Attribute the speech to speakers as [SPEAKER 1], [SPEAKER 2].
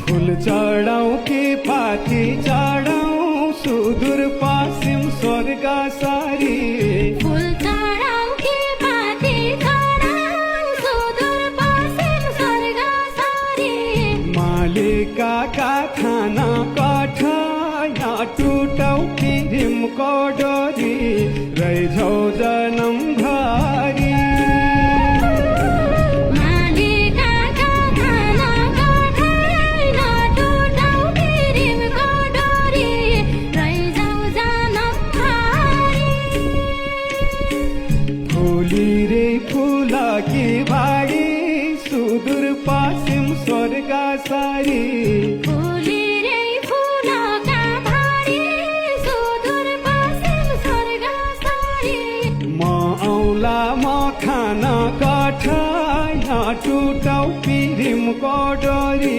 [SPEAKER 1] फूल चढाऊ कि पाती चढाऊ सुदूर पश्चिम स्वर्ग सारी
[SPEAKER 2] फूल चढाऊ कि पाती चढाऊ सुदूर पश्चिम स्वर्ग सारी
[SPEAKER 1] मालिकाका खाना कठा यहाँ टुटाऊ कि हिमको डोरी रैझौ जनम भरी फूला की भाडी सुदूर पश्चिम स्वर्ग सारी
[SPEAKER 2] फुली रे फुलका भाडी सुदूर पश्चिम स्वर्ग सारी
[SPEAKER 1] म औला म खाना कठा यहाँ टुटाऊ पिरिमको डोरी